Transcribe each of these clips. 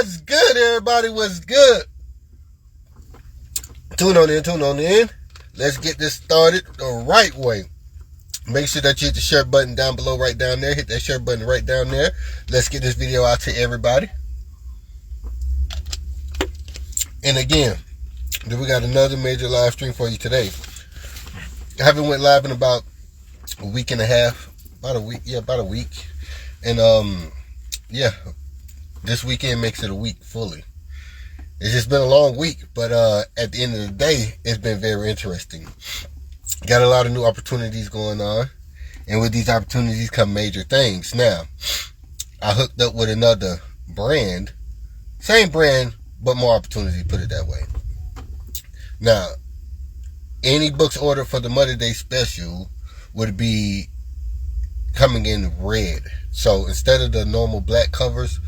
What's good, everybody? What's good? Tune on in. Let's get this started the right way. Make sure that you hit the share button down below, right down there. Hit that share button right down there. Let's get this video out to everybody. And again, we got another major live stream for you today. I haven't went live in about a week and a half. About a week. And this weekend makes it a week fully. It's just been a long week, but at the end of the day, it's been very interesting. Got a lot of new opportunities going on, and with these opportunities come major things. Now, I hooked up with another brand, same brand, but more opportunity, put it that way. Now, any books ordered for the Mother's Day special would be coming in red. So instead of the normal black covers,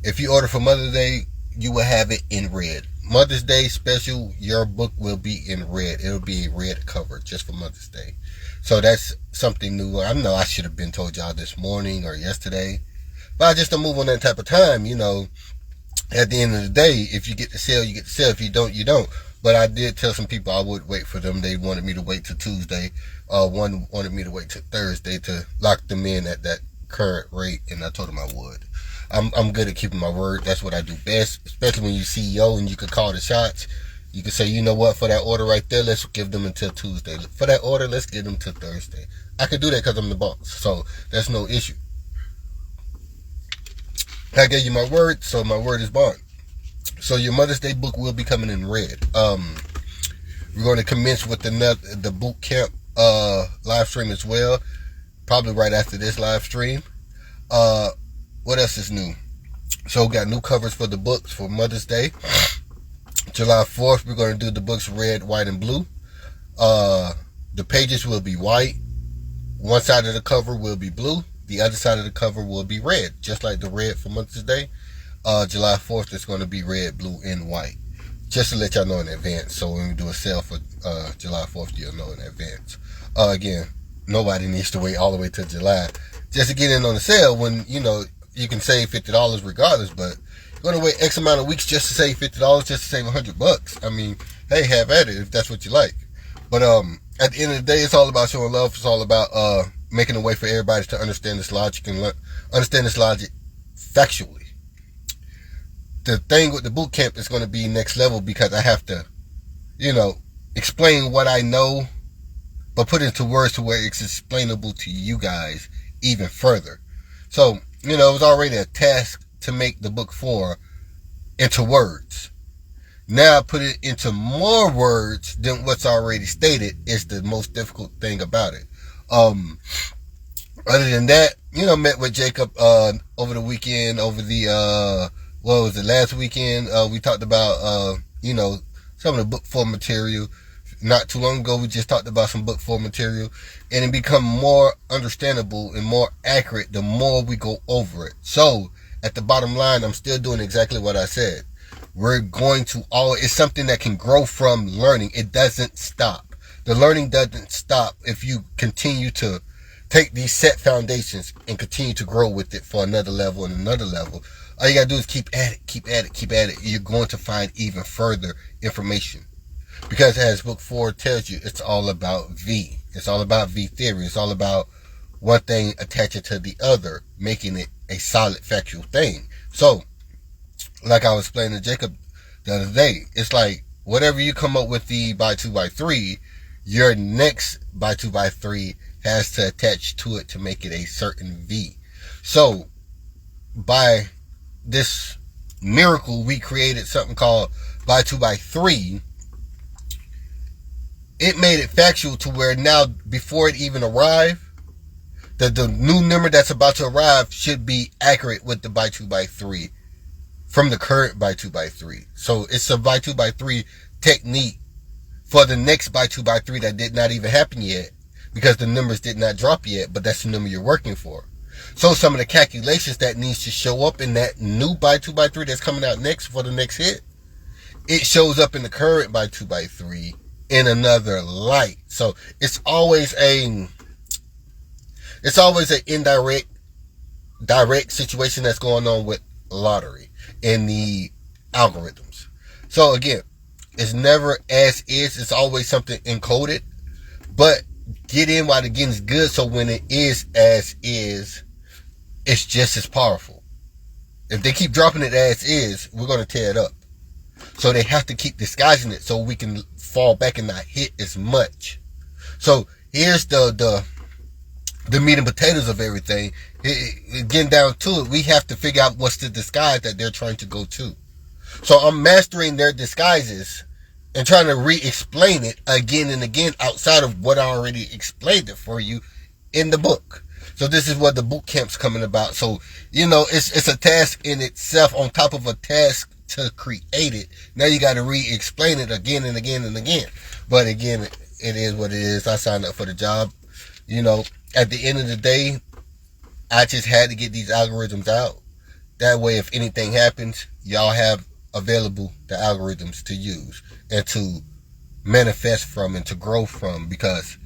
if you order for Mother's Day, you will have it in red. Mother's Day special, your book will be in red. It'll be a red cover just for Mother's Day. So that's something new. I know I should have been told y'all this morning or yesterday, but I just don't move on that type of time. At the end of the day, if you get to sell, you get to sell. If you don't, you don't. But I did tell some people I would wait for them. They wanted me to wait till Tuesday. One wanted me to wait till Thursday to lock them in at that current rate, and I told them I would. I'm good at keeping my word. That's what I do best, especially when you're CEO and you can call the shots. You can say, you know what, for that order right there, let's give them until Tuesday. For that order, let's give them till Thursday. I can do that because I'm the boss, so that's no issue. I gave you my word, so my word is bond. So your Mother's Day book will be coming in red. We're going to commence with the boot camp live stream as well, probably right after this live stream. What else is new? So we got new covers for the books for Mother's Day. July 4th, we're going to do the books red, white, and blue. The pages will be white. One side of the cover will be blue. The other side of the cover will be red, just like the red for Mother's Day. July 4th, it's going to be red, blue, and white. Just to let y'all know in advance. So when we do a sale for July 4th, you'll know in advance. Again, nobody needs to wait all the way till July just to get in on the sale when, you can save $50 regardless, but you're going to wait X amount of weeks just to save $50, just to save $100. I mean, hey, have at it if that's what you like. But at the end of the day, it's all about showing love. It's all about making a way for everybody to understand this logic and understand this logic factually. The thing with the boot camp is going to be next level because I have to, explain what I know, but put it into words to where it's explainable to you guys even further. So, it was already a task to make the book 4 into words. Now put it into more words than what's already stated is the most difficult thing about it. Other than that, met with Jacob over the weekend, over the last weekend. We talked about some of the book 4 material. Not too long ago, we just talked about some book 4 material, and it become more understandable and more accurate the more we go over it. So, at the bottom line, I'm still doing exactly what I said. We're going to it's something that can grow from learning. It doesn't stop. The learning doesn't stop if you continue to take these set foundations and continue to grow with it for another level and another level. All you gotta do is keep at it. You're going to find even further information. Because as book 4 tells you, it's all about V. It's all about V theory. It's all about one thing attaching to the other, making it a solid factual thing. So, like I was explaining to Jacob the other day, it's like whatever you come up with the by 2x3, your next by 2x3 has to attach to it to make it a certain V. So, by this miracle, we created something called by 2x3. It made it factual to where now, before it even arrived, the new number that's about to arrive should be accurate with the by 2x3 from the current by 2x3. So it's a by 2x3 technique for the next by 2x3 that did not even happen yet because the numbers did not drop yet, but that's the number you're working for. So some of the calculations that needs to show up in that new by 2x3 that's coming out next for the next hit, it shows up in the current by 2x3 in another light. So it's always an indirect, direct situation that's going on with lottery in the algorithms. So again, it's never as is. It's always something encoded. But get in while the getting's good, so when it is as is, it's just as powerful. If they keep dropping it as is, we're going to tear it up. So they have to keep disguising it so we can fall back and not hit as much. So here's the meat and potatoes of everything. Getting down to it, we have to figure out what's the disguise that they're trying to go to. So I'm mastering their disguises and trying to re-explain it again and again outside of what I already explained it for you in the book. So this is what the boot camp's coming about. So, it's a task in itself on top of a task to create it. Now you got to re-explain it again and again and again. But again, it is what it is. I signed up for the job. At the end of the day, I just had to get these algorithms out. That way, if anything happens, y'all have available the algorithms to use and to manifest from and to grow from, because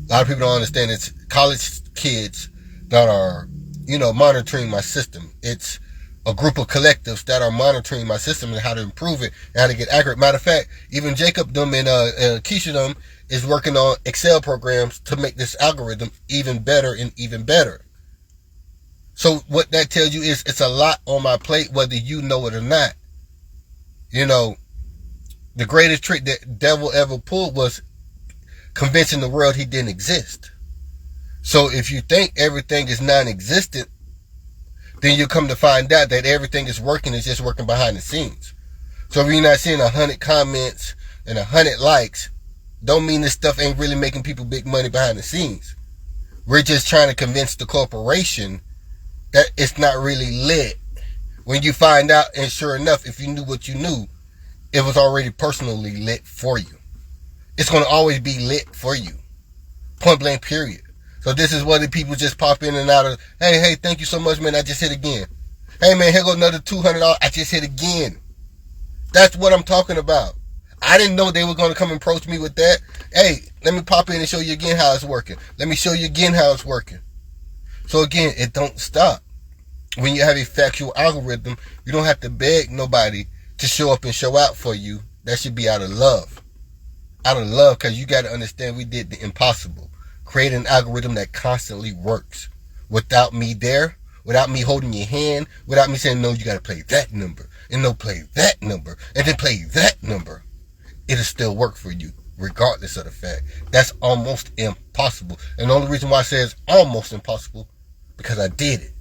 a lot of people don't understand it's college kids that are, monitoring my system. It's a group of collectives that are monitoring my system and how to improve it and how to get accurate. Matter of fact, even Jacob them and Keisha them is working on Excel programs to make this algorithm even better and even better. So what that tells you is it's a lot on my plate, whether you know it or not. The greatest trick that devil ever pulled was convincing the world he didn't exist. So if you think everything is non-existent, then you come to find out that everything is working, it's just working behind the scenes. So if you're not seeing 100 comments and 100 likes, don't mean this stuff ain't really making people big money behind the scenes. We're just trying to convince the corporation that it's not really lit. When you find out, and sure enough, if you knew what you knew, it was already personally lit for you. It's going to always be lit for you. Point blank, period. So this is what the people just pop in and out of. Hey, thank you so much, man. I just hit again. Hey, man, here go another $200. I just hit again. That's what I'm talking about. I didn't know they were going to come and approach me with that. Hey, let me pop in and show you again how it's working. Let me show you again how it's working. So again, it don't stop. When you have a factual algorithm, you don't have to beg nobody to show up and show out for you. That should be out of love. Out of love, because you got to understand we did the impossible. Create an algorithm that constantly works. Without me there, without me holding your hand, without me saying, no, you got to play that number, and no, play that number, and then play that number. It'll still work for you, regardless of the fact. That's almost impossible. And the only reason why I say it's almost impossible, because I did it.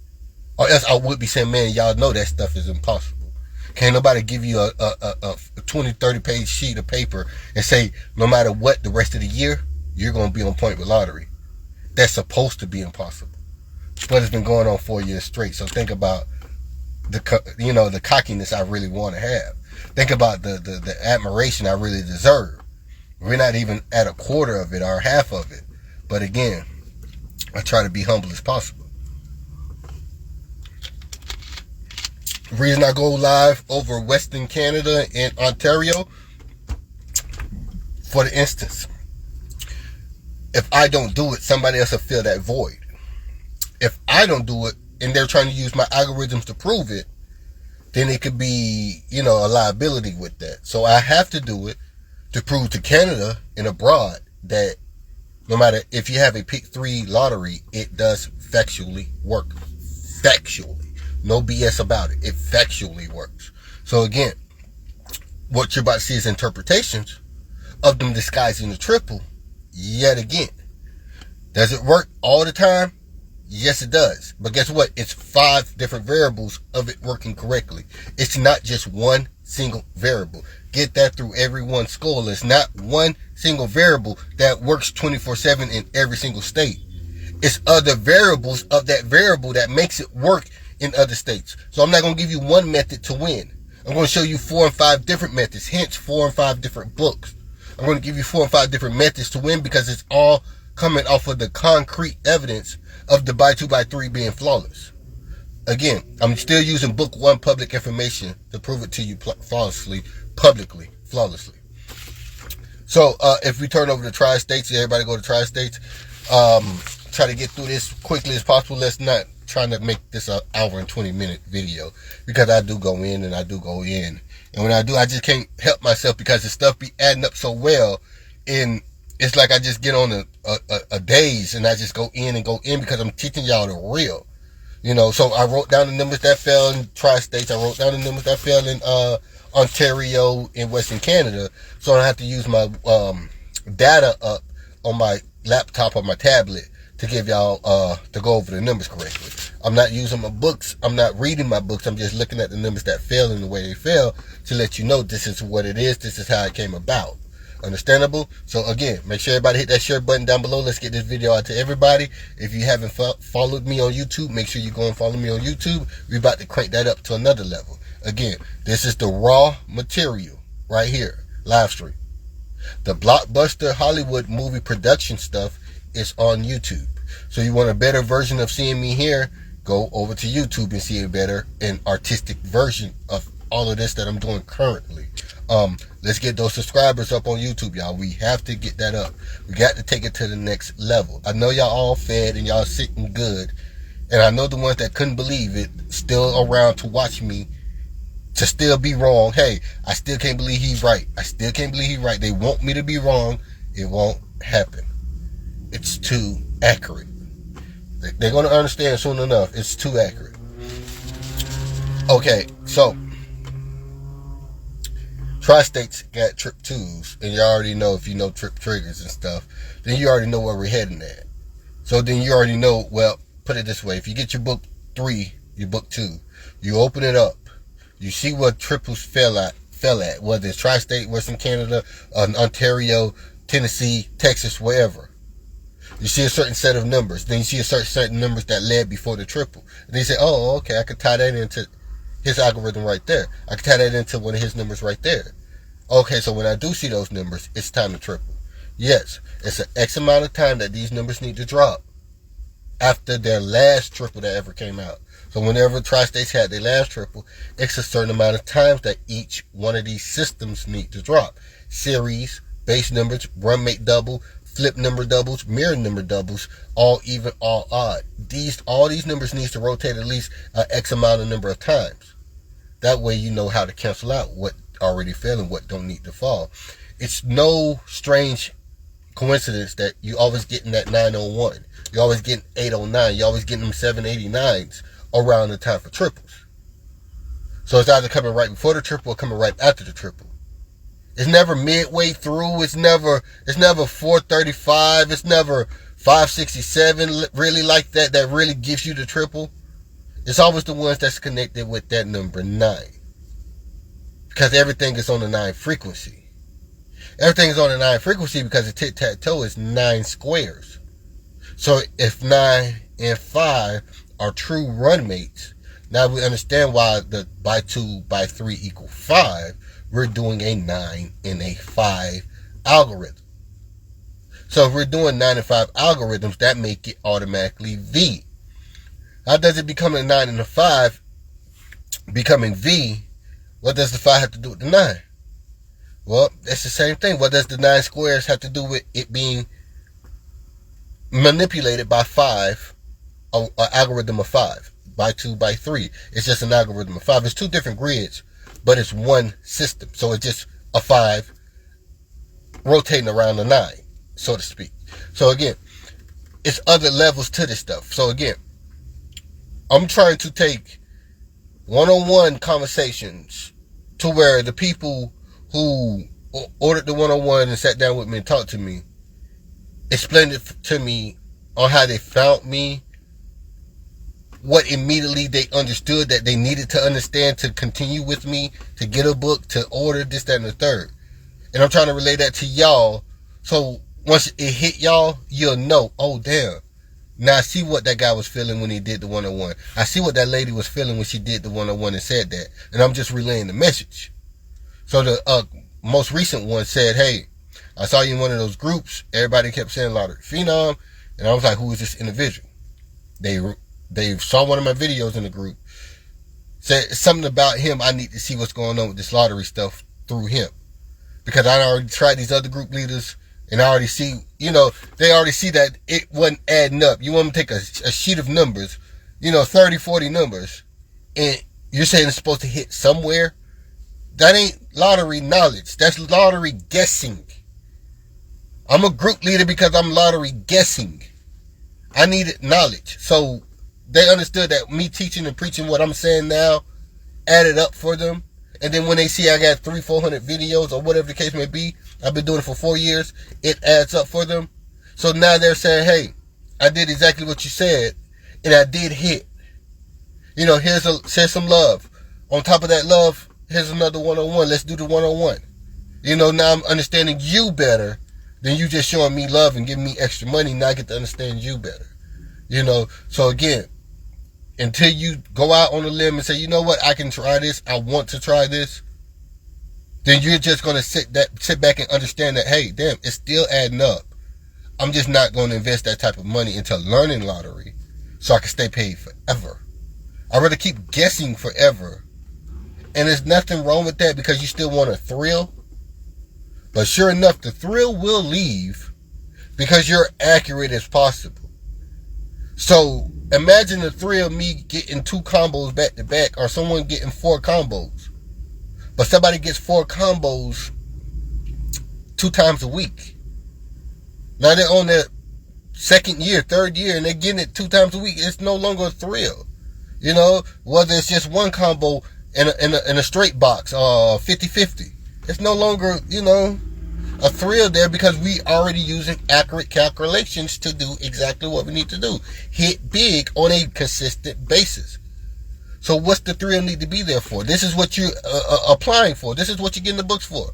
Or else I would be saying, man, y'all know that stuff is impossible. Can't nobody give you a 20, 30 page sheet of paper and say, no matter what, the rest of the year, you're going to be on point with lottery. That's supposed to be impossible. But it's been going on 4 years straight. So think about the cockiness I really want to have. Think about the admiration I really deserve. We're not even at a quarter of it or half of it. But again, I try to be humble as possible. The reason I go live over Western Canada and Ontario, for the instance, if I don't do it, somebody else will fill that void. If I don't do it, and they're trying to use my algorithms to prove it, then it could be, a liability with that. So I have to do it to prove to Canada and abroad that no matter if you have a pick 3 lottery, it does factually work. Factually. No BS about it. It factually works. So again, what you're about to see is interpretations of them disguising the triple yet again. Does it work all the time? Yes, it does. But guess what? It's 5 different variables of it working correctly. It's not just one single variable. Get that through everyone's skull. It's not one single variable that works 24/7 in every single state. It's other variables of that variable that makes it work in other states. So I'm not going to give you one method to win. I'm going to show you 4 and 5 different methods, hence 4 and 5 different books. I'm going to give you 4 and 5 different methods to win because it's all coming off of the concrete evidence of the by 2 by 3 being flawless. Again, I'm still using book 1 public information to prove it to you flawlessly, publicly, flawlessly. So if we turn over to Tri-States, everybody go to Tri-States. Try to get through this quickly as possible. Let's not trying to make this an hour and 20-minute video, because I do go in and I do go in. And when I do, I just can't help myself, because the stuff be adding up so well. And it's like I just get on a daze, and I just go in because I'm teaching y'all the real. You know, so I wrote down the numbers that fell in tri-states. I wrote down the numbers that fell in Ontario in Western Canada. So I don't have to use my data up on my laptop or my tablet to give y'all to go over the numbers correctly. I'm not using my books. I'm not reading my books. I'm just looking at the numbers that fell in the way they fell to let you know this is what it is. This is how it came about. Understandable? So again, make sure everybody hit that share button down below. Let's get this video out to everybody. If you haven't followed me on YouTube, make sure you go and follow me on YouTube. We're about to crank that up to another level. Again, this is the raw material right here, live stream. The blockbuster Hollywood movie production stuff is on YouTube. So you want a better version of seeing me here, go over to YouTube and see a better and artistic version of all of this that I'm doing currently. Let's get those subscribers up on YouTube, y'all. We have to get that up. We got to take it to the next level. I know y'all all fed and y'all sitting good, and I know the ones that couldn't believe it still around to watch me to still be wrong. Hey, I still can't believe he's right. I still can't believe he's right. They want me to be wrong. It won't happen. It's too accurate. They're going to understand soon enough. It's too accurate. Okay, so Tri-States got trip 2s, and you already know, if you know trip triggers and stuff, then you already know where we're heading at. So then you already know, well, put it this way. If you get your book 3, your book 2, you open it up, you see what triples fell at, whether it's Tri-State, Western Canada, Ontario, Tennessee, Texas, wherever. You see a certain set of numbers. Then you see a certain numbers that led before the triple. And they say, oh, okay, I could tie that into his algorithm right there. I can tie that into one of his numbers right there. Okay, so when I do see those numbers, it's time to triple. Yes, it's an X amount of time that these numbers need to drop after their last triple that ever came out. So whenever Tri-States had their last triple, it's a certain amount of times that each one of these systems need to drop. Series, base numbers, run mate double, flip number doubles, mirror number doubles, all even, all odd. All these numbers needs to rotate at least an X amount of number of times. That way you know how to cancel out what already fell and what don't need to fall. It's no strange coincidence that you always getting that 901. You always getting 809. You always getting them 789s around the time for triples. So it's either coming right before the triple or coming right after the triple. It's never midway through. It's never 435. It's never 567 really like that really gives you the triple. It's always the ones that's connected with that number 9. Because everything is on the 9 frequency. Everything is on the 9 frequency because the tic-tac-toe is 9 squares. So if 9 and 5 are true run mates, now we understand why the by 2 by 3 equal 5. We're doing a 9 and a 5 algorithm. So if we're doing 9 and 5 algorithms, that make it automatically V. How does it become a 9 and a 5 becoming V? What does the 5 have to do with the 9? Well, it's the same thing. What does the 9 squares have to do with it being manipulated by 5, an algorithm of 5, by 2, by 3? It's just an algorithm of 5. It's 2 different grids, but it's one system. So it's just a 5 rotating around the 9, so to speak. So again, it's other levels to this stuff. So again, I'm trying to take one-on-one conversations to where the people who ordered the one-on-one and sat down with me and talked to me explained it to me on how they found me, what immediately they understood that they needed to understand to continue with me, to get a book, to order this, that, and the third. And I'm trying to relay that to y'all, so once it hit y'all, you'll know, oh damn, now I see what that guy was feeling when he did the one-on-one. I see what that lady was feeling when she did the one-on-one and said that. And I'm just relaying the message. So the most recent one said, hey, I saw you in one of those groups. Everybody kept saying lottery Fenom. And I was like, who is this individual? They saw one of my videos in the group. Said something about him. I need to see what's going on with this lottery stuff through him. Because I already tried these other group leaders. And I already see, they already see that it wasn't adding up. You want them to take a sheet of numbers, 30, 40 numbers, and you're saying it's supposed to hit somewhere. That ain't lottery knowledge. That's lottery guessing. I'm a group leader because I'm lottery guessing. I needed knowledge. So they understood that me teaching and preaching what I'm saying now added up for them. And then when they see I got 300-400 videos or whatever the case may be, I've been doing it for 4 years, it adds up for them. So now they're saying, hey, I did exactly what you said, and I did hit. Here's some love. On top of that love, here's another one-on-one. Let's do the one-on-one. Now I'm understanding you better than you just showing me love and giving me extra money. Now I get to understand you better. So again, until you go out on a limb and say, you know what, I can try this, I want to try this, then you're just going to sit back and understand that, hey, damn, it's still adding up. I'm just not going to invest that type of money into learning lottery so I can stay paid forever. I'd rather keep guessing forever. And there's nothing wrong with that because you still want a thrill. But sure enough, the thrill will leave because you're accurate as possible. So imagine the thrill of me getting 2 combos back to back or someone getting 4 combos. But somebody gets 4 combos 2 times a week. Now they're on their 2nd year, 3rd year, and they're getting it 2 times a week. It's no longer a thrill. Whether it's just 1 combo in a straight box, 50-50. It's no longer, a thrill there because we already using accurate calculations to do exactly what we need to do. Hit big on a consistent basis. So what's the thrill need to be there for? This is what you're applying for. This is what you're getting the books for.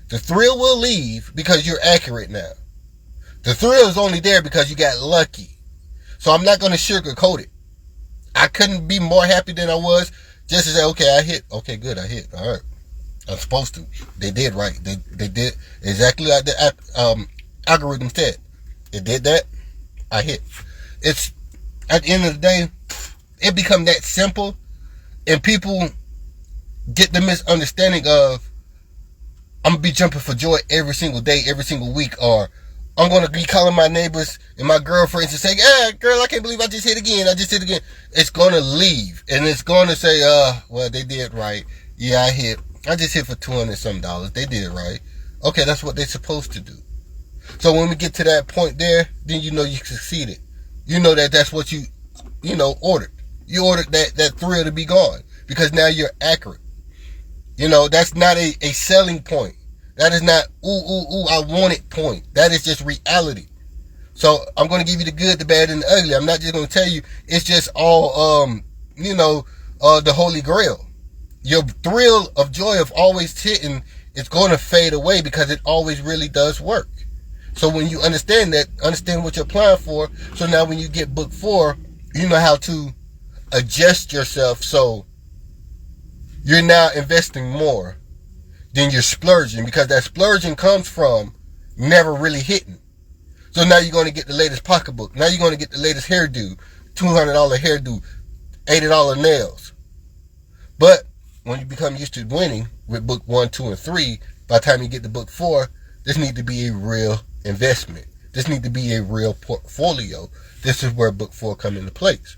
The thrill will leave because you're accurate now. The thrill is only there because you got lucky. So I'm not going to sugarcoat it. I couldn't be more happy than I was just to say, okay, I hit. Okay, good, I hit. All right. I'm supposed to. They did right. They did exactly like the algorithm said. It did that. I hit. It's at the end of the day, it become that simple, and people get the misunderstanding of I'm gonna be jumping for joy every single day, every single week, or I'm gonna be calling my neighbors and my girlfriends and say, "Yeah, girl, I can't believe I just hit again. I just hit again." It's gonna leave, and it's gonna say, well, they did right. Yeah, I hit. I just hit for $200 some. They did it right. Okay, that's what they're supposed to do. So when we get to that point there, then you know you succeeded. You know that's what you ordered. You ordered that thrill to be gone because now you're accurate. That's not a selling point. That is not, I want it point. That is just reality. So I'm going to give you the good, the bad, and the ugly. I'm not just going to tell you it's just all, the holy grail. Your thrill of joy of always hitting is going to fade away because it always really does work. So when you understand that, understand what you're applying for. So now when you get book 4, you know how to adjust yourself so you're now investing more than you're splurging, because that splurging comes from never really hitting. So now you're going to get the latest pocketbook. Now you're going to get the latest hairdo, $200 hairdo, $80 nails. But when you become used to winning with book 1, 2, and 3, by the time you get to book 4, this needs to be a real investment. This needs to be a real portfolio. This is where book 4 comes into place.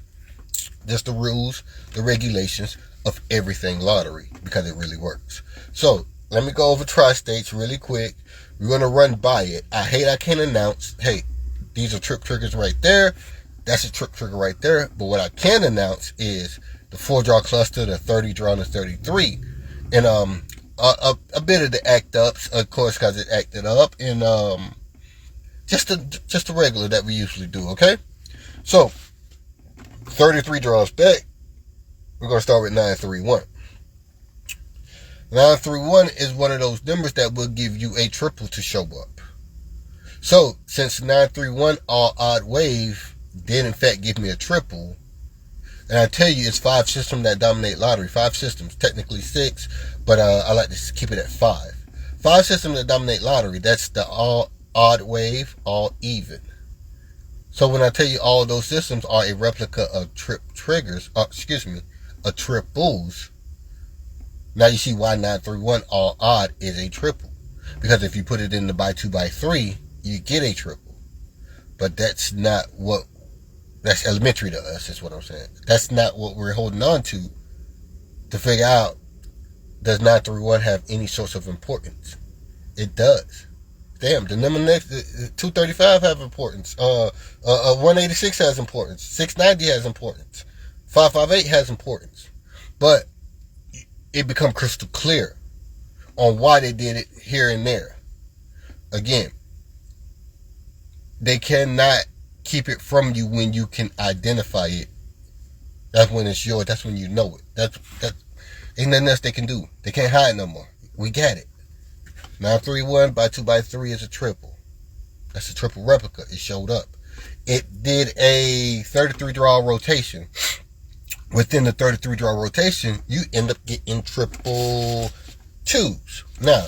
Just the rules, the regulations of everything lottery, because it really works. So let me go over tri-states really quick. We're going to run by it. I can't announce, hey, these are trip triggers right there. That's a trip trigger right there. But what I can announce is the 4-draw cluster, the 30 draw, and the 33. And a bit of the act ups, of course, because it acted up. And just the regular that we usually do, okay? So 33 draws back. We're going to start with 931. 931 is one of those numbers that will give you a triple to show up. So, since 931 all odd wave did in fact give me a triple, and I tell you it's 5 systems that dominate lottery. 5 systems, technically 6, but I like to keep it at 5. 5 systems that dominate lottery, that's the all odd wave, all even. So when I tell you all those systems are a replica of triples, now you see why 931 all odd is a triple. Because if you put it in the by 2 by 3, you get a triple. But that's not what That's elementary to us, is what I'm saying. That's not what we're holding on to figure out, does 931 have any source of importance? It does. Damn, the number next, 235 have importance. 186 has importance. 690 has importance. 558 has importance. But it become crystal clear on why they did it here and there. Again, they cannot keep it from you when you can identify it. That's when it's yours. That's when you know it. That ain't nothing else they can do. They can't hide no more. We got it. 931 by 2 by 3 is a triple. That's a triple replica. It showed up. It did a 33 draw rotation. Within the 33 draw rotation, you end up getting triple twos. Now,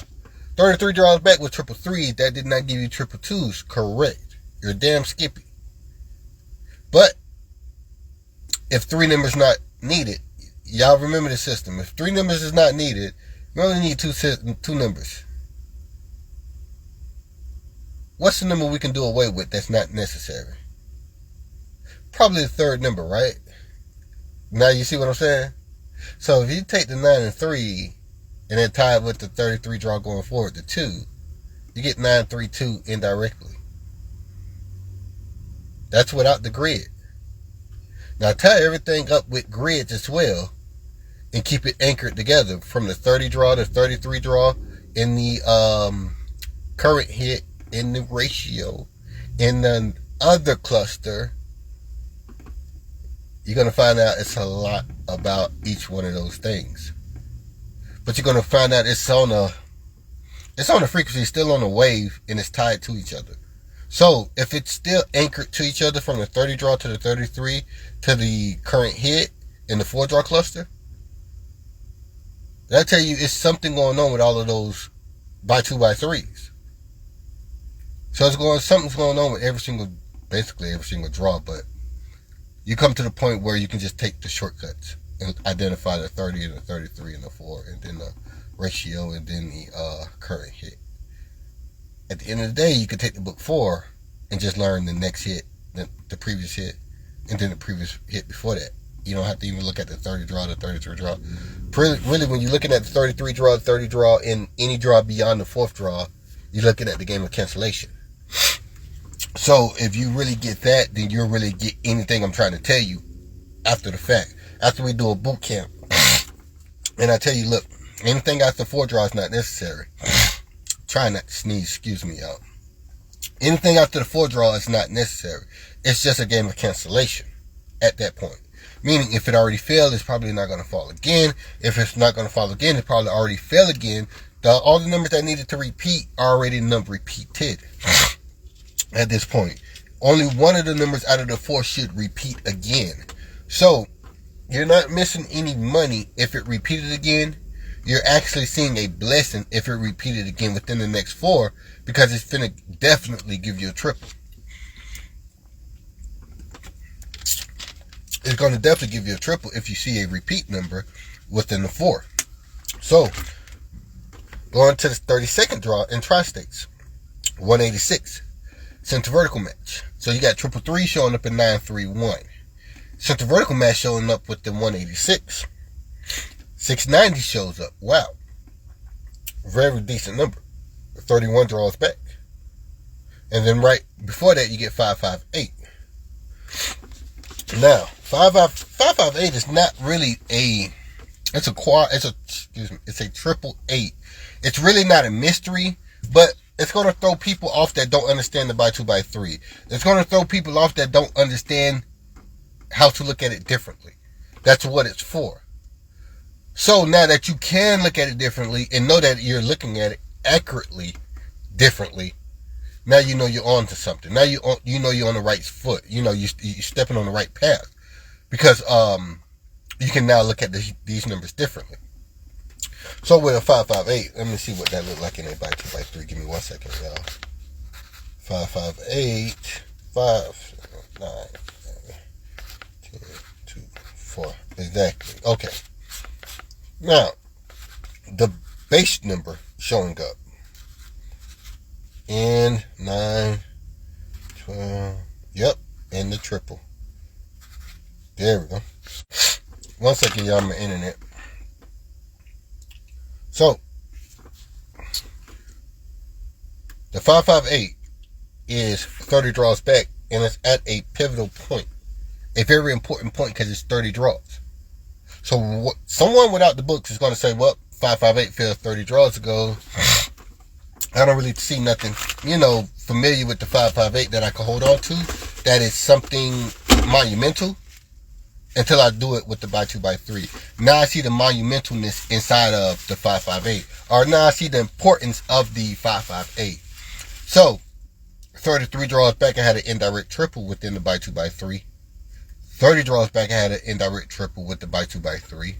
33 draws back with triple threes. That did not give you triple twos. Correct. You're damn skippy. But if 3 numbers not needed, y'all remember the system. If 3 numbers is not needed, you only need two numbers. What's the number we can do away with that's not necessary? Probably the 3rd number, right? Now you see what I'm saying? So if you take the 9 and 3 and then tie it with the 33 draw going forward, the 2, you get 932 indirectly. That's without the grid. Now tie everything up with grids as well and keep it anchored together from the 30 draw to 33 draw in the current hit, in the ratio, in the other cluster. You're going to find out it's a lot about each one of those things. But you're going to find out it's on a frequency, still on a wave, and it's tied to each other. So if it's still anchored to each other from the 30 draw to the 33 to the current hit in the 4 draw cluster, I tell you, it's something going on with all of those by 2 by 3s. So something's going on with basically every single draw, but you come to the point where you can just take the shortcuts and identify the 30 and the 33 and the 4, and then the ratio, and then the current hit. At the end of the day, you could take the book 4 and just learn the next hit, the previous hit, and then the previous hit before that. You don't have to even look at the 30 draw, the 33 draw. Really, when you're looking at the 33 draw, the 30 draw, and any draw beyond the 4th draw, you're looking at the game of cancellation. So if you really get that, then you'll really get anything I'm trying to tell you after the fact. After we do a boot camp, and I tell you, look, anything after 4 draw is not necessary. Try not to sneeze, excuse me, y'all. Anything after the 4 draw is not necessary. It's just a game of cancellation at that point. Meaning, if it already failed, it's probably not going to fall again. If it's not going to fall again, it probably already fell again. All the numbers that needed to repeat are already repeated at this point. Only one of the numbers out of the 4 should repeat again. So, you're not missing any money if it repeated again. You're actually seeing a blessing if it repeated again within the next 4, because it's finna definitely give you a triple. It's going to definitely give you a triple if you see a repeat number within the 4. So, going to the 32nd draw in tri-states, 186, center vertical match. So you got triple 3 showing up in 931. Center vertical match showing up with the 186. 690 shows up. Wow. Very decent number. 31 draws back. And then right before that, you get 558. Now, 558 is not really it's a triple 8. It's really not a mystery, but it's going to throw people off that don't understand the by 2 by 3. It's going to throw people off that don't understand how to look at it differently. That's what it's for. So now that you can look at it differently and know that you're looking at it accurately, differently, now you know you're on to something. Now you know you're on the right foot. You know you're stepping on the right path, because you can now look at these numbers differently. So with a 558, let me see what that looked like in a by 2 by 3. Give me 1 second, y'all. 558, 5, 9, 10, 2, 4. Exactly. Okay. Now, the base number showing up in 9, 12, yep, and the triple. There we go. 1 second, y'all, my internet. So, the 558 is 30 draws back, and it's at a pivotal point. A very important point because it's 30 draws. So, someone without the books is going to say, well, 558 failed 30 draws ago. I don't really see nothing, familiar with the 558 that I can hold on to. That is something monumental until I do it with the by 2x3. Now I see the monumentalness inside of the 558. Or now I see the importance of the 558. So, 33 draws back, I had an indirect triple within the by 2x3. 30 draws back, I had an indirect triple with the by 2x3.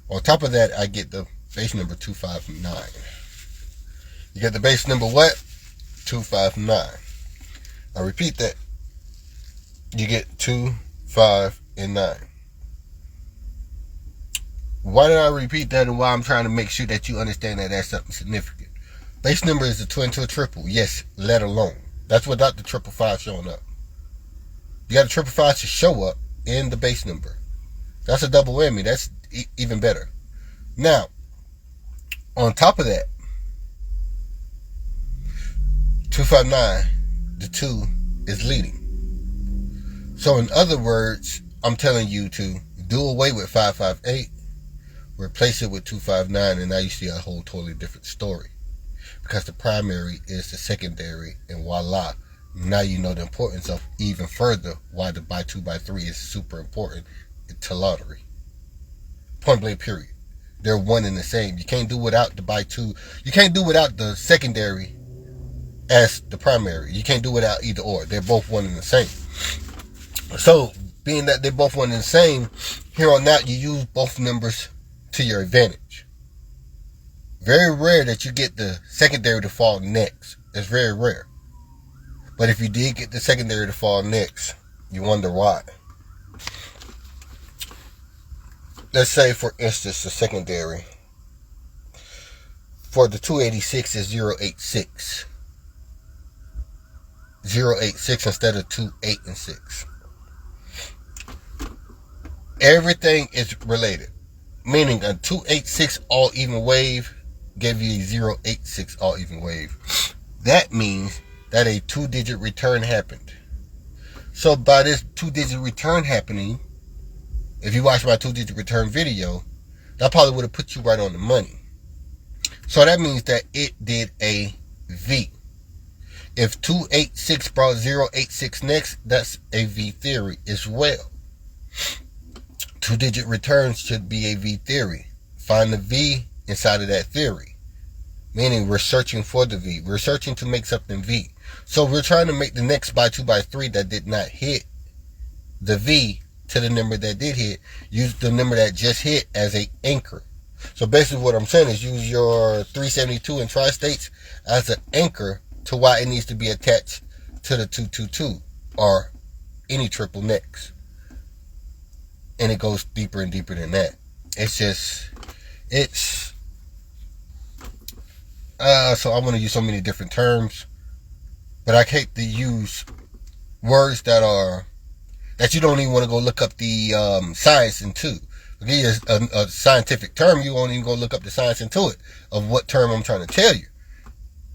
On top of that, I get the base number 259. You get the base number what? 259. I repeat that. You get 2, 5, and 9. Why did I repeat that, and why I'm trying to make sure that you understand that that's something significant? Base number is a twin to a triple. Yes, let alone. That's without the 555 showing up. You got a 555 to show up in the base number. That's a double whammy. That's even better. Now, on top of that, 259, the 2 is leading. So in other words, I'm telling you to do away with 558, replace it with 259, and now you see a whole totally different story. Because the primary is the secondary, and voila, now you know the importance of even further why the by 2x3 is super important to lottery. Point blank period. They're one and the same. You can't do without the by 2. You can't do without the secondary as the primary. You can't do without either or. They're both one and the same. So, being that they're both one and the same, here on out you use both numbers to your advantage. Very rare that you get the secondary to fall next. It's very rare. But if you did get the secondary to fall next, you wonder why. Let's say, for instance, the secondary for the 286 is 086. 086 instead of 2, 8, and 6. Everything is related. Meaning a 286 all even wave gave you a 086 all even wave. That means that a 2-digit return happened. So by this 2-digit return happening, if you watch my 2-digit return video, that probably would have put you right on the money. So that means that it did a V. If 286 brought 086 next, that's a V theory as well. 2-digit returns should be a V theory. Find the V inside of that theory. Meaning we're searching for the V. We're searching to make something V. So we're trying to make the next by 2x3 that did not hit the V to the number that did hit. Use the number that just hit as an anchor. So basically what I'm saying is use your 372 in tri-states as an anchor to why it needs to be attached to the 222 or any triple next. And it goes deeper and deeper than that. So I'm going to use so many different terms, but I hate to use words that you don't even want to go look up the science into. I'll give you a scientific term, you won't even go look up the science into it of what term I'm trying to tell you.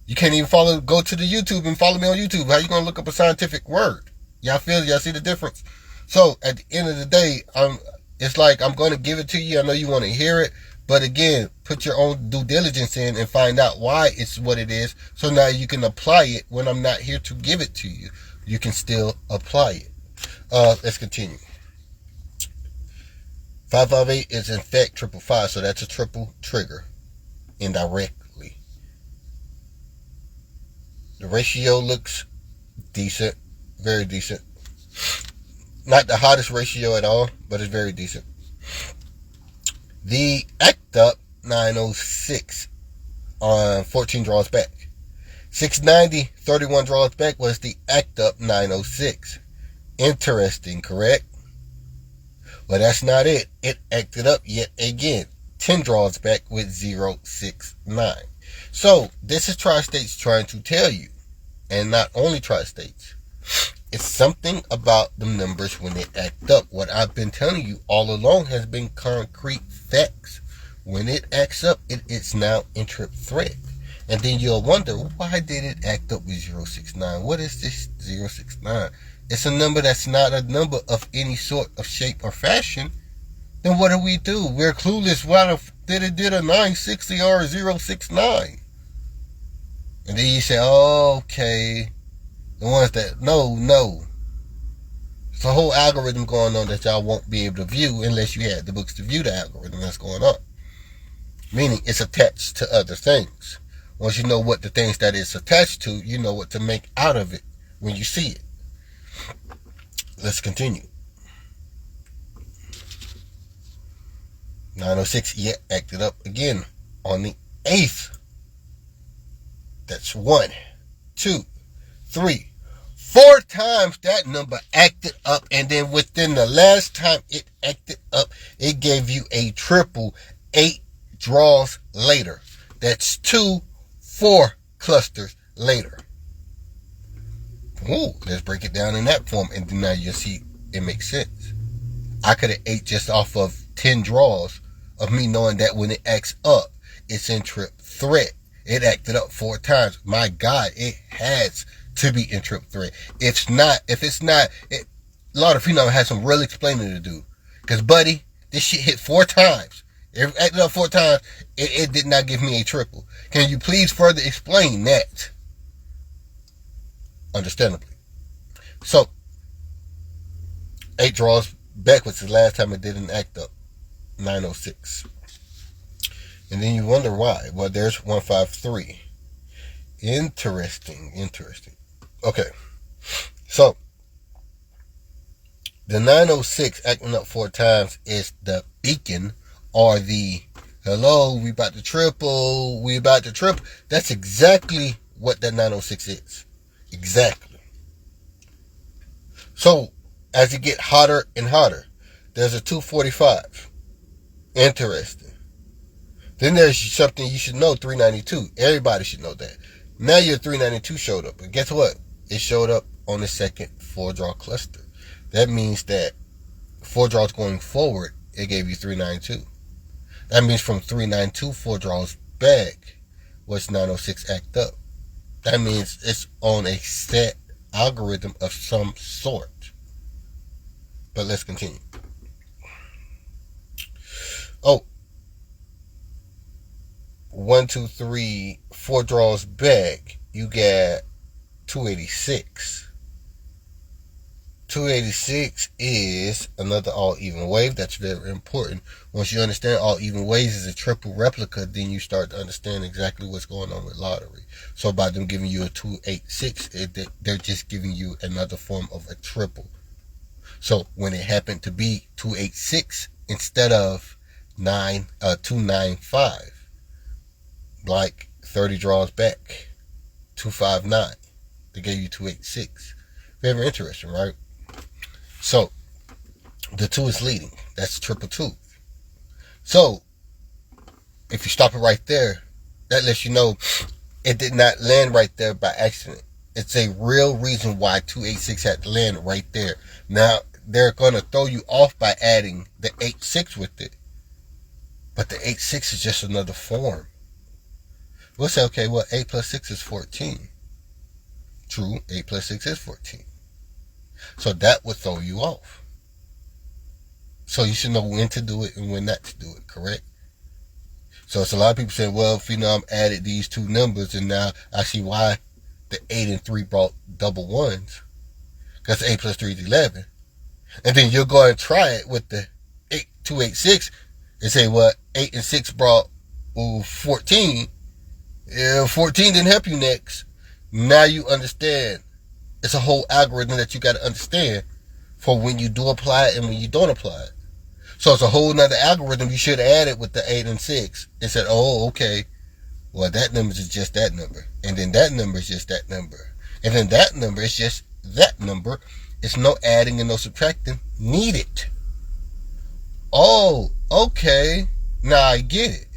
You can't even go to the YouTube and follow me on YouTube. How you going to look up a scientific word? Y'all see the difference? So at the end of the day, it's like I'm going to give it to you. I know you want to hear it, but again, put your own due diligence in and find out why it's what it is. So now you can apply it when I'm not here to give it to you. You can still apply it. Let's continue. 558 is in fact 555, so that's a triple trigger indirectly. The ratio looks decent, very decent. Not the hottest ratio at all, but it's very decent. The act up 906 on 14 draws back. 690, 31 draws back was the act up 906. Interesting, correct? Well, that's not it. It acted up yet again. 10 draws back with 069. So, this is Tri-States trying to tell you, and not only Tri-States, It's something about the numbers when they act up. What I've been telling you all along has been concrete facts. When it acts up, it's now interrupt threat. And then you'll wonder, why did it act up with 069? What is this 069? It's a number that's not a number of any sort of shape or fashion. Then what do? We're clueless. Why did it did a 960 or a 069? And then you say, oh, okay. The ones that, no. It's a whole algorithm going on that y'all won't be able to view unless you had the books to view the algorithm that's going on. Meaning it's attached to other things. Once you know what the things that it's attached to, you know what to make out of it when you see it. Let's continue. 906 yet acted up again on the 8th. That's 1, 2, 3, 4 times that number acted up, and then within the last time it acted up, it gave you a triple 8 draws later. That's 2 4 clusters later. Ooh, let's break it down in that form, and then now you'll see it makes sense. I could have ate just off of 10 draws of me knowing that when it acts up, it's in trip threat. It acted up 4 times. My God, it has to be in trip threat. If it's not, Lord of Fenom has some real explaining to do. Because, buddy, this shit hit 4 times. It acted up 4 times. It did not give me a triple. Can you please further explain that? Understandably. So, 8 draws backwards the last time it didn't act up. 906. And then you wonder why. Well, there's 153. Interesting. Okay. So, the 906 acting up 4 times is the beacon, or the hello, we about to triple. That's exactly what that 906 is. Exactly. So, as it get hotter and hotter, there's a 245. Interesting. Then there's something you should know, 392. Everybody should know that. Now your 392 showed up. And guess what? It showed up on the second 4-draw cluster. That means that 4 draws going forward, it gave you 392. That means from 392, 4 draws back, was 906 act up. That means it's on a set algorithm of some sort. But let's continue. Oh, 1, 2, 3, 4 draws back, you got 286. 286 is another all-even wave. That's very important. Once you understand all-even waves is a triple replica, then you start to understand exactly what's going on with lottery. So by them giving you a 286, they're just giving you another form of a triple. So when it happened to be 286 instead of 295, like 30 draws back, 259, they gave you 286. Very interesting, right? So, the 2 is leading. That's triple 2. So, if you stop it right there, that lets you know it did not land right there by accident. It's a real reason why 286 had to land right there. Now, they're going to throw you off by adding the 86 with it. But the 86 is just another form. We'll say, okay, well, 8 plus 6 is 14. True, 8 plus 6 is 14. So that would throw you off. So you should know when to do it and when not to do it, correct? So it's a lot of people saying, well, Fenom added these 2 numbers, and now I see why the 8 and 3 brought double ones. Because 8 plus 3 is 11. And then you'll go and try it with the 286 and say, well, 8 and 6 brought 14. 14 didn't help you next. Now you understand. It's a whole algorithm that you got to understand for when you do apply it and when you don't apply it. So it's a whole nother algorithm you should add it with the 8 and 6 and said, oh, okay, well, that number is just that number. And then that number is just that number. And then that number is just that number. It's no adding and no subtracting needed. Oh, okay. Now I get it.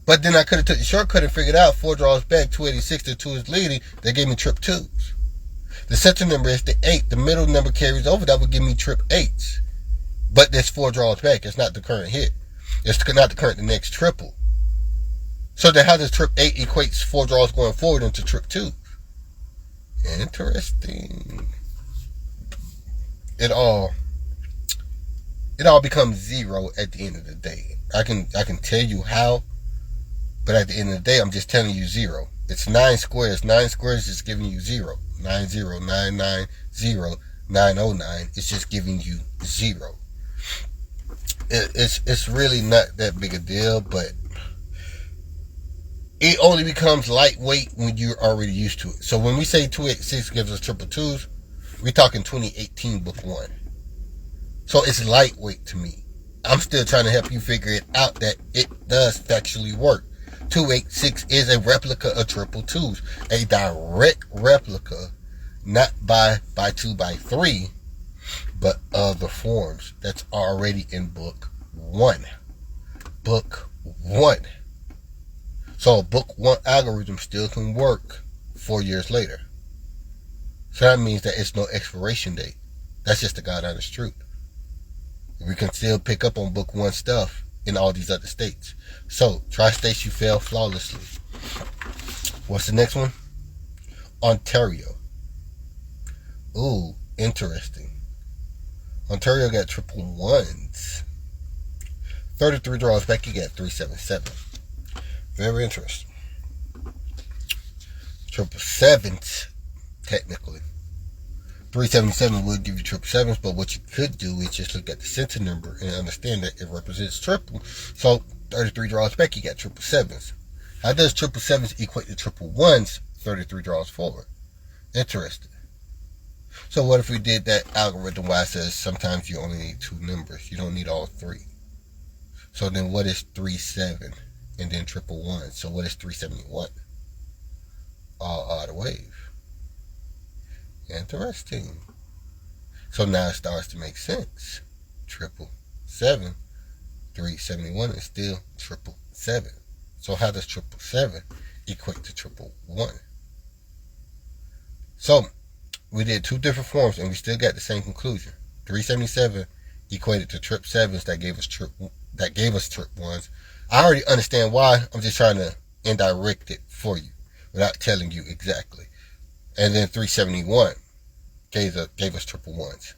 But then I could have took the shortcut and figured out 4 draws back, 286 to 2 is leading. They gave me trip 2s. The center number is the 8. The middle number carries over. That would give me trip 8s. But there's 4 draws back. It's not the current hit. It's not the next triple. So then how does trip 8 equates 4 draws going forward into trip 2? Interesting. It all becomes 0 at the end of the day. I can tell you how, but at the end of the day, I'm just telling you 0. It's 9 squares. 9 squares is giving you 0. 90990 909. It's just giving you 0. It's really not that big a deal, but it only becomes lightweight when you're already used to it. So when we say 286 gives us triple twos, we're talking 2018 book 1. So it's lightweight to me. I'm still trying to help you figure it out that it does factually work. 286 is a replica of triple twos, a direct replica, not by 2 by 3, but of the forms that's already in book 1. Book 1. So a book 1 algorithm still can work 4 years later. So that means that it's no expiration date. That's just the God honest truth. We can still pick up on book 1 stuff in all these other states. So, tri-states, you fail flawlessly. What's the next one? Ontario. Ooh, interesting. Ontario got triple 1s. 33 draws back, you got 377. Very interesting. Triple 7s, technically. 377 would give you triple 7s, but what you could do is just look at the center number and understand that it represents triple. So 33 draws back, you got triple 7s. How does triple 7s equate to triple 1s 33 draws forward? Interesting. So what if we did that algorithm where it says sometimes you only need 2 numbers, you don't need all 3. So then what is 37 and then triple 1? So what is 371? All odd wave. Interesting. So now it starts to make sense. Triple 7, 371 is still triple 7. So how does triple 7 equate to triple 1? So we did 2 different forms and we still got the same conclusion. 377 equated to trip 7s that gave us trip 1s. I already understand why. I'm just trying to indirect it for you without telling you exactly. And then 371 gave us triple 1s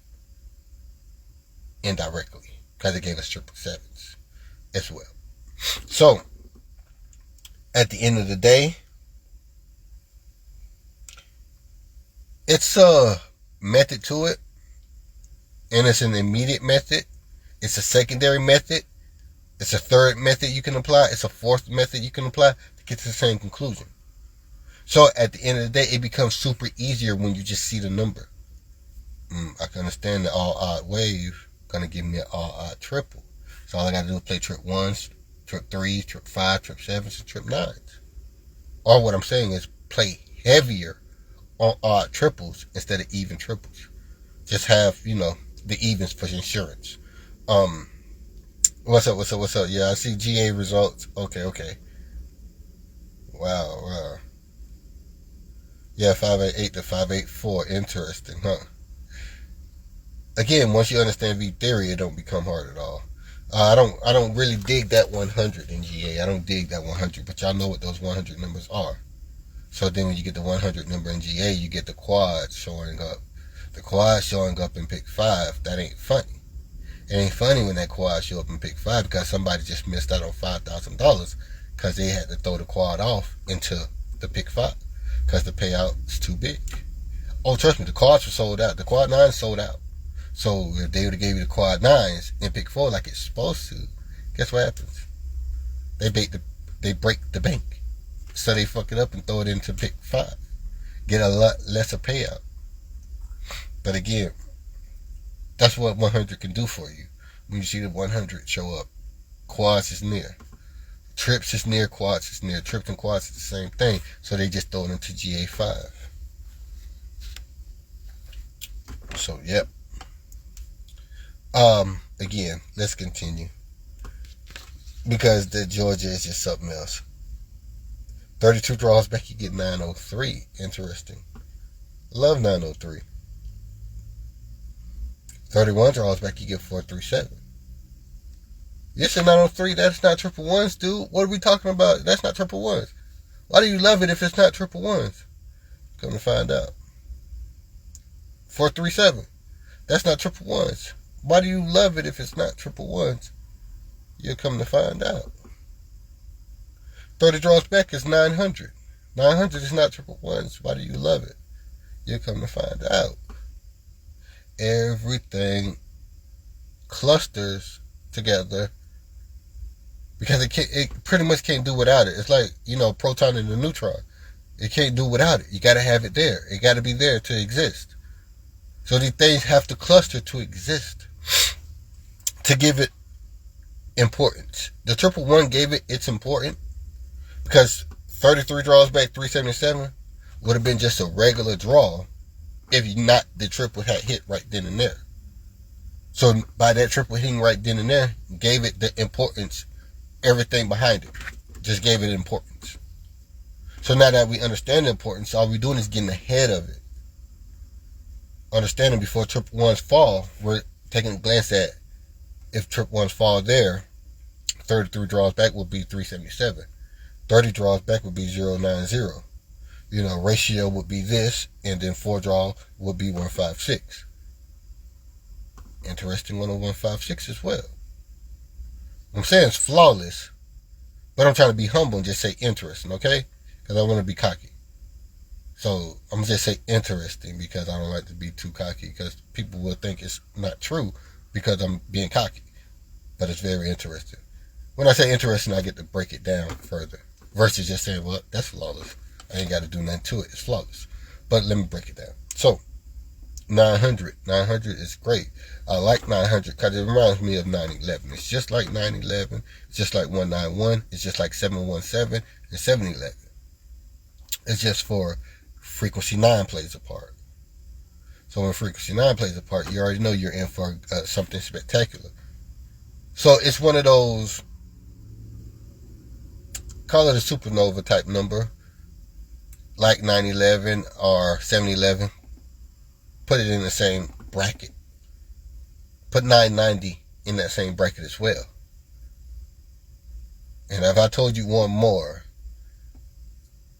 indirectly because it gave us triple 7s as well. So at the end of the day, it's a method to it, and it's an immediate method. It's a secondary method. It's a third method you can apply. It's a fourth method you can apply to get to the same conclusion. So at the end of the day, it becomes super easier when you just see the number. I can understand the all odd wave gonna give me an all odd triple. So all I gotta do is play trip 1s, trip 3s, trip 5, trip 7s, and trip 9s. Or what I'm saying is play heavier on odd triples instead of even triples. Just have, the evens for insurance. What's up? Yeah, I see GA results. Okay. Wow. Yeah, 588 to 584. Interesting, huh? Again, once you understand V theory, it don't become hard at all. I don't really dig that 100 in GA. I don't dig that 100, but y'all know what those 100 numbers are. So then when you get the 100 number in GA, you get the quad showing up. The quad showing up in pick 5, that ain't funny. It ain't funny when that quad show up in pick 5 because somebody just missed out on $5,000 because they had to throw the quad off into the pick 5 because the payout is too big. Oh, trust me, the quads were sold out. The quad 9s sold out. So if they would have gave you the quad 9s in pick 4 like it's supposed to, guess what happens? They break the bank. So they fuck it up and throw it into pick 5. Get a lot lesser payout. But again, that's what 100 can do for you. When you see the 100 show up, quads is near. Trips is near, quads is near. Trips and quads is the same thing. So they just throw it into GA5. So, yep. Again, let's continue. Because the Georgia is just something else. 32 draws back, you get 903. Interesting. Love 903. 31 draws back, you get 437. Yes, a 903, that's not triple ones, dude. What are we talking about? That's not triple ones. Why do you love it if it's not triple ones? Come to find out. 437, that's not triple ones. Why do you love it if it's not triple ones? You'll come to find out. 30 draws back is 900. 900 is not triple ones. Why do you love it? You'll come to find out. Everything clusters together because it pretty much can't do without it. It's like, proton and a neutron. It can't do without it. You got to have it there. It got to be there to exist. So these things have to cluster to exist to give it importance. The triple one gave it its importance because 33 draws back, 377 would have been just a regular draw if not the triple had hit right then and there. So by that triple hitting right then and there, gave it the importance, everything behind it. Just gave it importance. So now that we understand the importance, all we're doing is getting ahead of it. Understanding before triple ones fall, we're taking a glance at if triple ones fall there, 33 draws back will be 377. 30 draws back would be 090. Ratio would be this, and then 4 draw would be 156. Interesting 10156 as well. I'm saying it's flawless, but I'm trying to be humble and just say interesting, okay? Because I want to be cocky. So I'm going to just say interesting because I don't like to be too cocky because people will think it's not true because I'm being cocky. But it's very interesting. When I say interesting, I get to break it down further versus just saying, well, that's flawless. I ain't got to do nothing to it. It's flawless. But let me break it down. So 900 is great. I like 900 because it reminds me of 911. It's just like 911. It's just like 191. It's just like 717 and 711. It's just for frequency 9 plays a part. So when frequency 9 plays a part, you already know you're in for something spectacular. So it's one of those, call it a supernova type number, like 911 or 711. Put it in the same bracket. Put 990 in that same bracket as well. And if I told you one more,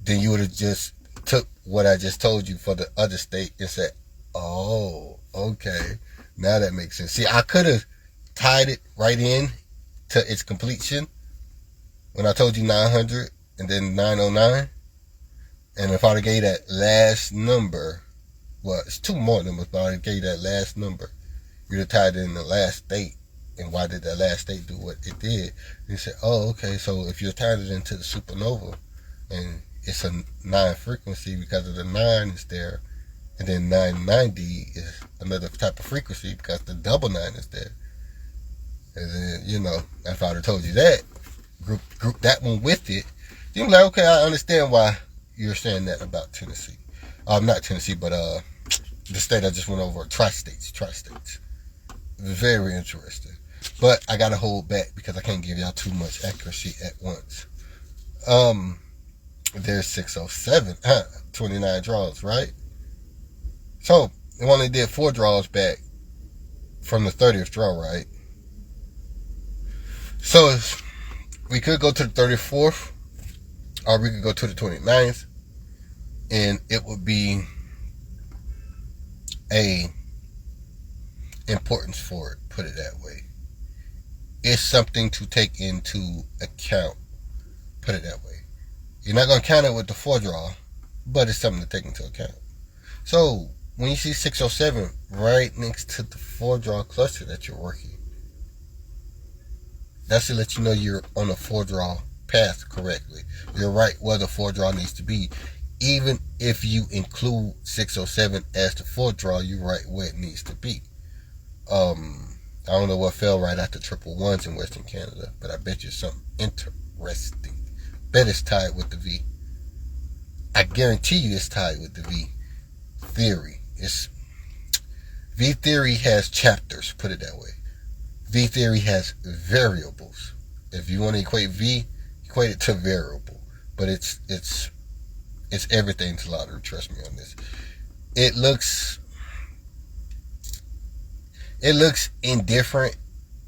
then you would have just took what I just told you for the other state and said, oh, okay, now that makes sense. See, I could have tied it right in to its completion when I told you 900 and then 909. And if I'd have gave that last number, well, it's two more numbers, but I gave that last number, you'd have tied it in the last state. And why did that last state do what it did? And you said, oh, okay, so if you're tied it into the supernova, and it's a 9 frequency because of the 9 is there, and then 990 is another type of frequency because the double 9 is there. And then, if I'd have told you that, group that one with it, you'd be like, okay, I understand why you're saying that about Tennessee. Not Tennessee, but the state I just went over, tri-states. Very interesting. But I got to hold back because I can't give y'all too much accuracy at once. There's 607, 29 draws, right? So, it only did 4 draws back from the 30th draw, right? So, we could go to the 34th, or we could go to the 29th, and it would be a importance for it, put it that way. It's something to take into account, put it that way. You're not going to count it with the 4 draw, but it's something to take into account. So, when you see 607 right next to the 4 draw cluster that you're working, that's to let you know you're on a 4 draw path correctly. You're right where the 4 draw needs to be. Even if you include 607 as the 4 draw, you're right where it needs to be. I don't know what fell right after triple ones in Western Canada, but I bet you something interesting. Bet it's tied with the V. I guarantee you it's tied with the V theory. V theory has chapters, put it that way. V theory has variables. If you want to equate V, equate it to variable. But it's everything to lottery, trust me on this. it looks indifferent,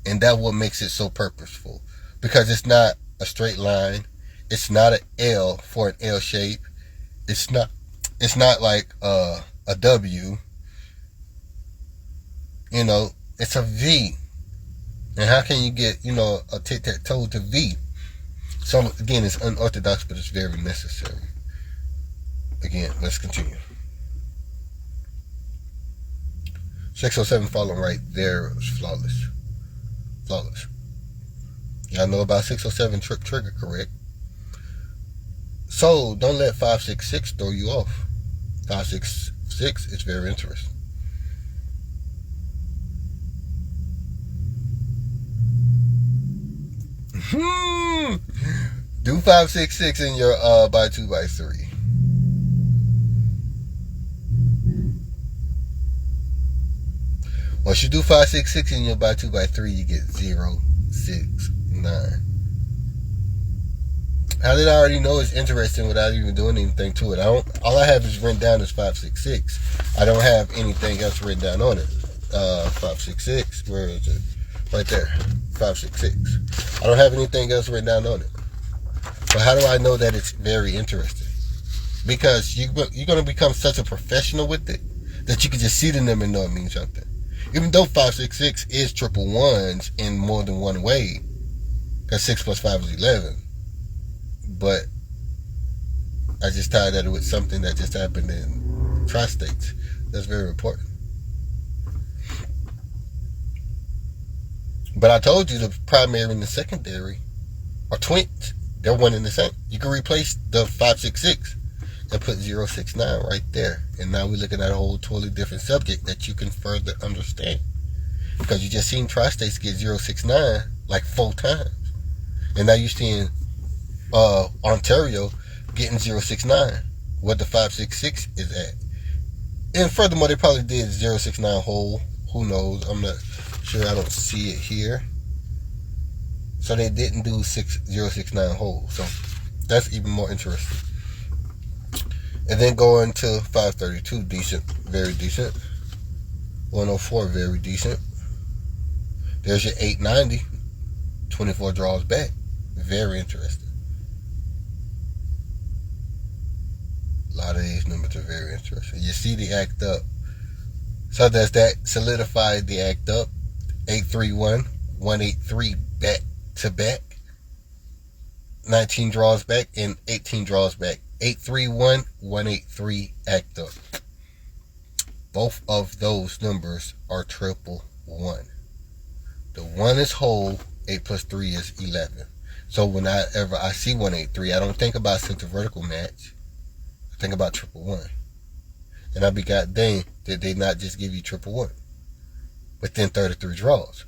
and that's what makes it so purposeful, because it's not a straight line, it's not an L for an L shape, it's not like a W, it's a V. And how can you get a tic-tac-toe to V? So again, it's unorthodox, but it's very necessary. Again, let's continue. 607 following right there was flawless. Y'all know about 607 trigger, correct? So don't let 566 throw you off. 566 is very interesting. Do 566 in your by 2 by 3. Once you do 566 in your by 2 by 3, you get 0, 6, 9. How did I already know it's interesting without even doing anything to it? All I have is written down is 566. I don't have anything else written down on it. 566, where is it? Right there, 566. I don't have anything else written down on it. But how do I know that it's very interesting? Because you're going to become such a professional with it that you can just see the number and know it means something. Even though 566 is triple ones in more than one way, because 6 plus 5 is 11. But I just tied that with something that just happened in tri-states. That's very important. But I told you the primary and the secondary are twins. They're one and the same. You can replace the 566 and put 069 right there. And now we're looking at a whole totally different subject that you can further understand. Because you just seen tri-states get 069 like 4 times. And now you're seeing Ontario getting 069, what the 566 is at. And furthermore, they probably did 069 whole. Who knows? I'm not sure. I don't see it here. So they didn't do 069 whole. So that's even more interesting. And then going to 532, decent, very decent. 104, very decent. There's your 890, 24 draws back. Very interesting. A lot of these numbers are very interesting. You see the act up. So does that solidify the act up? 831, 183 back to back. 19 draws back and 18 draws back. 831, 183 act up. Both of those numbers are triple one. The 1 is whole, 8 plus 3 is 11. So whenever I see 183, I don't think about center vertical match. I think about triple one. And I be goddamn did they not just give you triple one within 33 draws.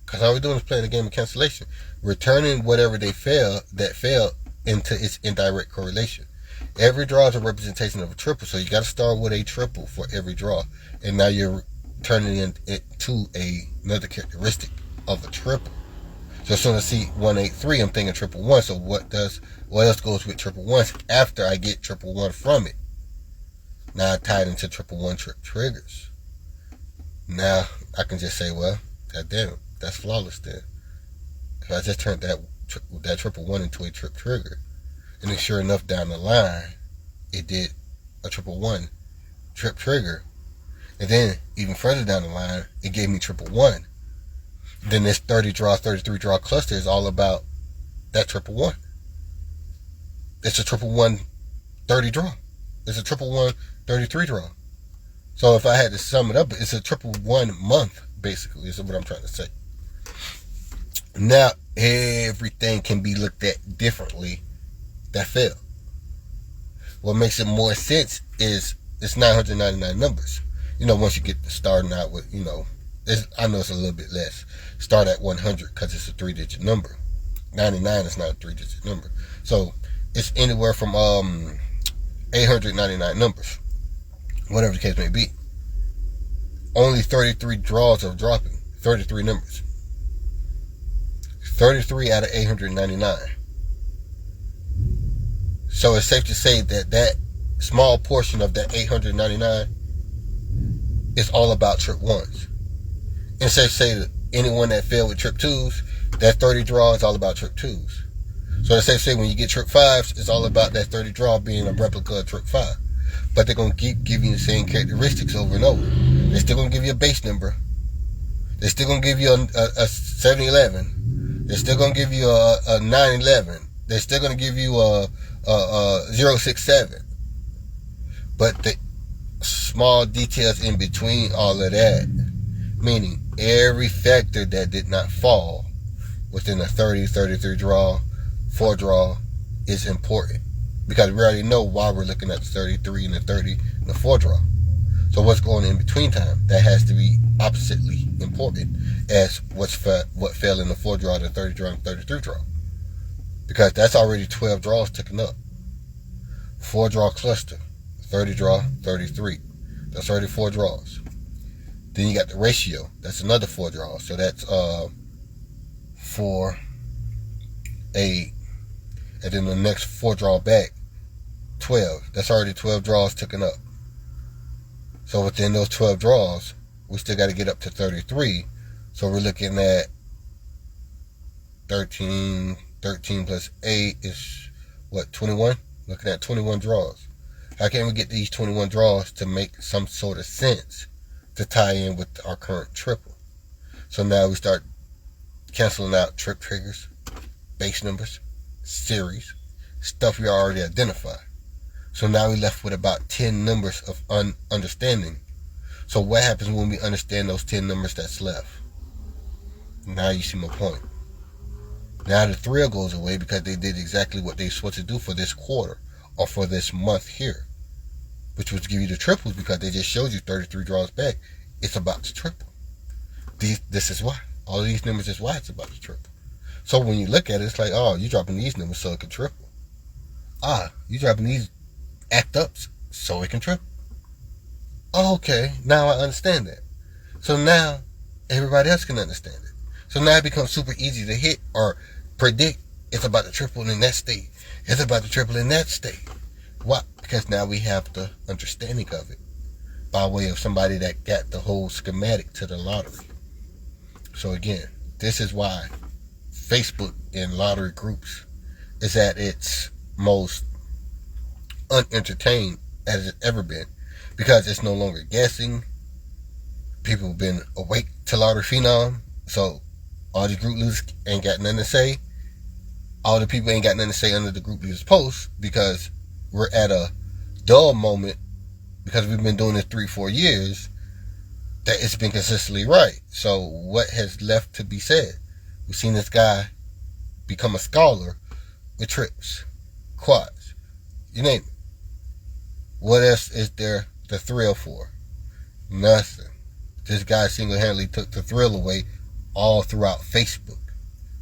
Because all we're doing is playing a game of cancellation. Returning whatever that fell into its indirect correlation. Every draw is a representation of a triple. So you got to start with a triple for every draw. And now you're turning it to another characteristic of a triple. So as soon as I see 183, I'm thinking triple one. So what else goes with triple ones after I get triple one from it? Now I tied into triple one triggers. Now I can just say, well, goddamn, that's flawless then. If I just turned that triple one into a trigger, and then sure enough down the line, it did a triple one trigger, and then even further down the line, it gave me triple one. Then this 33 draw cluster is all about that triple one. It's a triple one 30 draw. It's a triple one 33 draw. So if I had to sum it up, it's a triple one month, basically, is what I'm trying to say. Now, everything can be looked at differently that fell. What makes it more sense is it's 999 numbers. Once you get starting out with, I know it's a little bit less. Start at 100 because it's a 3-digit number. 99 is not a 3-digit number. So it's anywhere from 899 numbers, whatever the case may be. Only 33 draws are dropping. 33 numbers. 33 out of 899. So it's safe to say that small portion of that 899 is all about trip ones. And say that anyone that failed with trip twos, that 30 draw is all about trip twos. So let's say when you get trip fives, it's all about that 30 draw being a replica of trip five. But they're going to keep giving you the same characteristics over and over. They're still going to give you a base number. They're still going to give you a 711. They're still going to give you a 911. They're still going to give you a 067. But the small details in between all of that, meaning every factor that did not fall within a 30, 33 draw, 4 draw is important. Because we already know why we're looking at the 33 and the 30 and the 4 draw. So what's going in between time? That has to be oppositely important as what fell in the 4 draw, the 30 draw, and 33 draw. Because that's already 12 draws taken up. 4 draw cluster, 30 draw, 33. That's already 4 draws. Then you got the ratio. That's another 4 draws. So that's 4, 8, and then the next 4 draw back, 12. That's already 12 draws taken up. So within those 12 draws, we still got to get up to 33. So we're looking at 13 plus 8 is what, 21? Looking at 21 draws. How can we get these 21 draws to make some sort of sense to tie in with our current triple? So now we start canceling out trip triggers, base numbers, series, stuff we already identified. So now we're left with about 10 numbers of understanding. So what happens when we understand those 10 numbers that's left? Now you see my point. Now the thrill goes away because they did exactly what they're supposed to do for this quarter or for this month here, which was give you the triples because they just showed you 33 draws back. It's about to triple. This is why. All of these numbers is why it's about to triple. So when you look at it, it's like, oh, you're dropping these numbers so it can triple. You're dropping these act ups so it can triple. Okay, now I understand that. So now everybody else can understand it. So now it becomes super easy to hit or predict it's about to triple in that state. It's about to triple in that state. Why? Because now we have the understanding of it by way of somebody that got the whole schematic to the lottery. So again, this is why Facebook in lottery groups is at its most unentertained as it's ever been, because it's no longer guessing. People have been awake to lottery Fenom, so all the group leaders ain't got nothing to say. All the people ain't got nothing to say under the group leaders post because we're at a dull moment because we've been doing this 3-4 years that it's been consistently right. So what has left to be said? We've seen this guy become a scholar with trips, quads, you name it. What else is there the thrill for? Nothing. This guy single-handedly took the thrill away all throughout Facebook.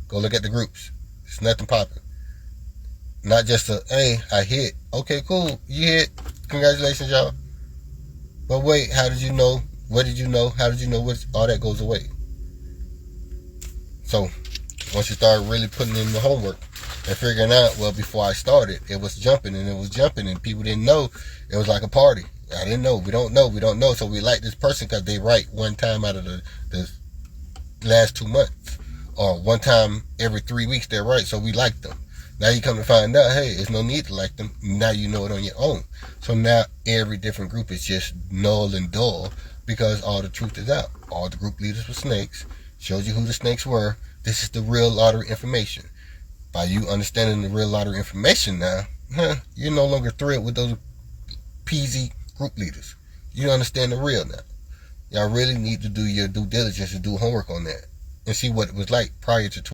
Go look at the groups. It's nothing popping. Not just a, hey, I hit. Okay, cool. You hit. Congratulations, y'all. But wait, how did you know? What did you know? How did you know? All that goes away. So, once you start really putting in the homework and figuring out, well, before I started, it was jumping and people didn't know. It was like a party. I didn't know. We don't know. So we like this person because they write one time out of the last 2 months. Or one time every 3 weeks they're right. So we like them. Now you come to find out, hey, there's no need to like them. Now you know it on your own. So now every different group is just null and dull because all the truth is out. All the group leaders were snakes. Showed you who the snakes were. This is the real lottery information. By you understanding the real lottery information now, you're no longer thrilled with those peasy group leaders. You understand the real now. Y'all really need to do your due diligence and do homework on that and see what it was like prior to